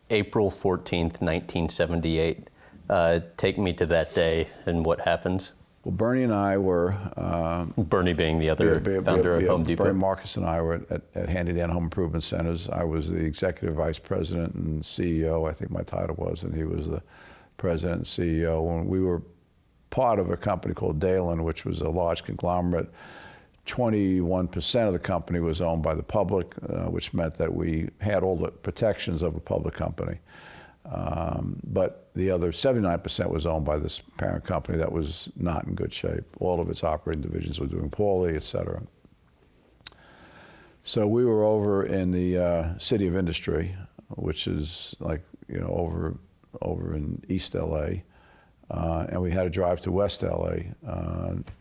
April 14th, 1978. Take me to that day and what happens. Well, Bernie and I were... Bernie being the other founder of Home Depot. Bernie Marcus and I were at Handy-Dan Home Improvement Centers. I was the executive vice president and CEO, I think my title was, and he was the president and CEO. And we were part of a company called Dalen, which was a large conglomerate. 21% of the company was owned by the public, which meant that we had all the protections of a public company. But the other 79% was owned by this parent company that was not in good shape. All of its operating divisions were doing poorly, et cetera. So we were over in the City of Industry, which is like, over in East LA. And we had to drive to West LA,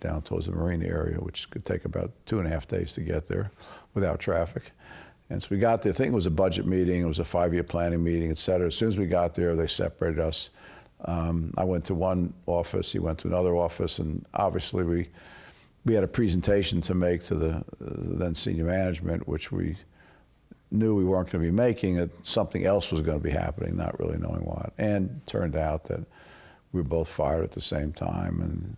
down towards the Marine area, which could take about 2.5 days to get there without traffic. And so we got there. I think it was a budget meeting. It was a 5-year planning meeting, et cetera. As soon as we got there, they separated us. I went to one office. He went to another office. And obviously, we had a presentation to make to the then senior management, which we knew we weren't going to be making. That something else was going to be happening, not really knowing what. And it turned out that we were both fired at the same time. And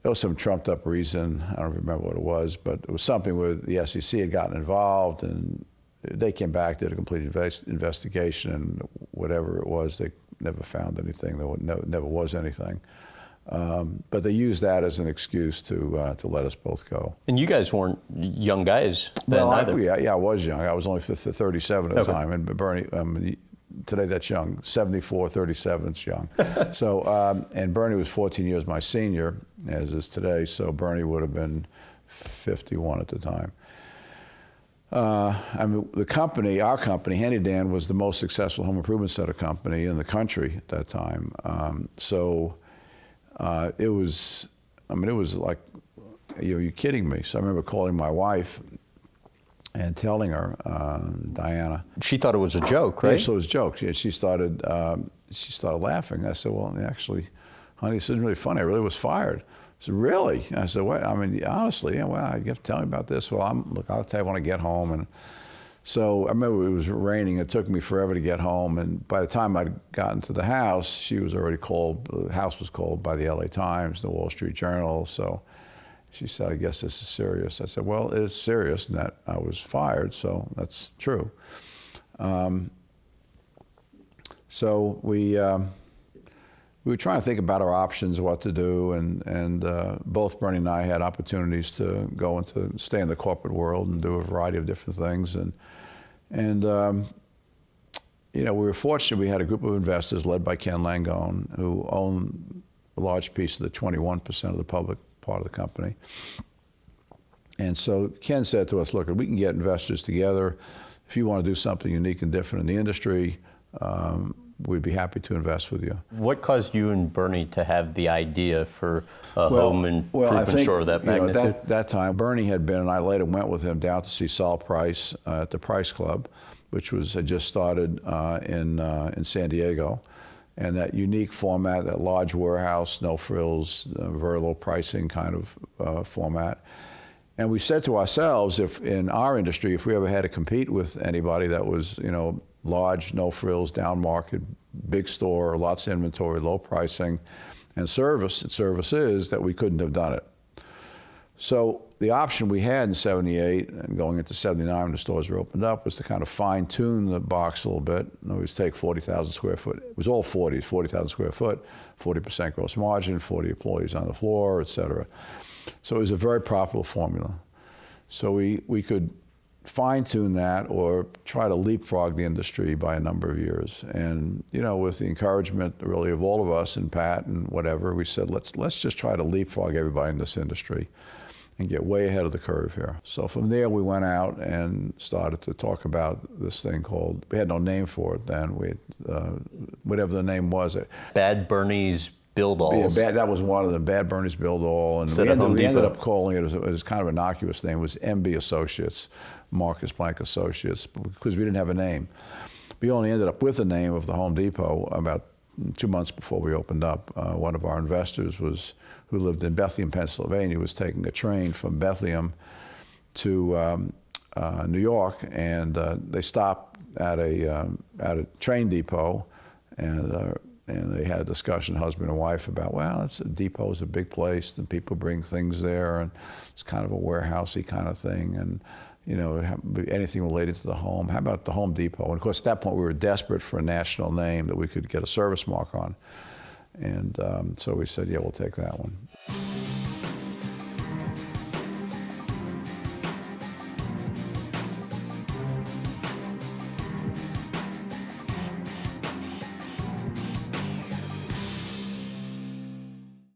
there was some trumped up reason, I don't remember what it was, but it was something where the SEC had gotten involved and they came back, did a complete investigation, and whatever it was, they never found anything. There never was anything. But they used that as an excuse to let us both go. And you guys weren't young guys then either. Yeah, I was young. I was only 37 at the time, and Bernie, today that's young. 74, 37 is young. So, and Bernie was 14 years my senior, as is today, so Bernie would have been 51 at the time. I mean, our company, Handy-Dan, was the most successful home improvement center company in the country at that time. It was like, you're kidding me. So I remember calling my wife and telling her, Diana. She thought it was a joke, right? Yeah, so it was a joke. She started laughing. I said, well, actually, honey, this isn't really funny. I really was fired. I said, really? I said, what? I mean, honestly, yeah, well, you have to tell me about this. Well, look, I'll tell you when I get home. And so I remember it was raining. It took me forever to get home. And by the time I'd gotten to the house, she was already called. The house was called by the LA Times, the Wall Street Journal. So she said, I guess this is serious. I said, well, it's serious in that I was fired, so that's true. So we were trying to think about our options, what to do, and both Bernie and I had opportunities to go into, stay in the corporate world and do a variety of different things. And we were fortunate. We had a group of investors led by Ken Langone, who owned a large piece of the 21% of the public part of the company. And so Ken said to us, look, we can get investors together. If you want to do something unique and different in the industry, we'd be happy to invest with you. What caused you and Bernie to have the idea for a home improvement store of that magnitude? At that time, Bernie had been, and I later went with him down to see Saul Price at the Price Club, which had just started in San Diego. And that unique format, that large warehouse, no frills, very low pricing kind of format. And we said to ourselves, if in our industry, if we ever had to compete with anybody that was, large, no frills, down market, big store, lots of inventory, low pricing, and services, that we couldn't have done it. So the option we had in 78 and going into 79 when the stores were opened up was to kind of fine tune the box a little bit. In other words, take 40,000 square foot. It was all 40,000 square foot, 40% gross margin, 40 employees on the floor, et cetera. So it was a very profitable formula. So we could fine tune that or try to leapfrog the industry by a number of years. And, with the encouragement really of all of us and Pat and whatever, we said, let's just try to leapfrog everybody in this industry and get way ahead of the curve here. So from there, we went out and started to talk about this thing called, we had no name for it then, whatever the name was. Bad Bernie's Build-Alls. Yeah, that was one of them, Bad Bernie's Build-All. And we ended up calling it, it was kind of innocuous name, it was MB Associates, Marcus Blank Associates, because we didn't have a name. We only ended up with the name of the Home Depot about 2 months before we opened up. One of our investors who lived in Bethlehem, Pennsylvania, was taking a train from Bethlehem to New York, and they stopped at a train depot, and they had a discussion, husband and wife, about, well, a depot is a big place, and people bring things there, and it's kind of a warehousey kind of thing, and anything related to the home. How about the Home Depot? And of course, at that point, we were desperate for a national name that we could get a service mark on, and so we said, yeah, we'll take that one.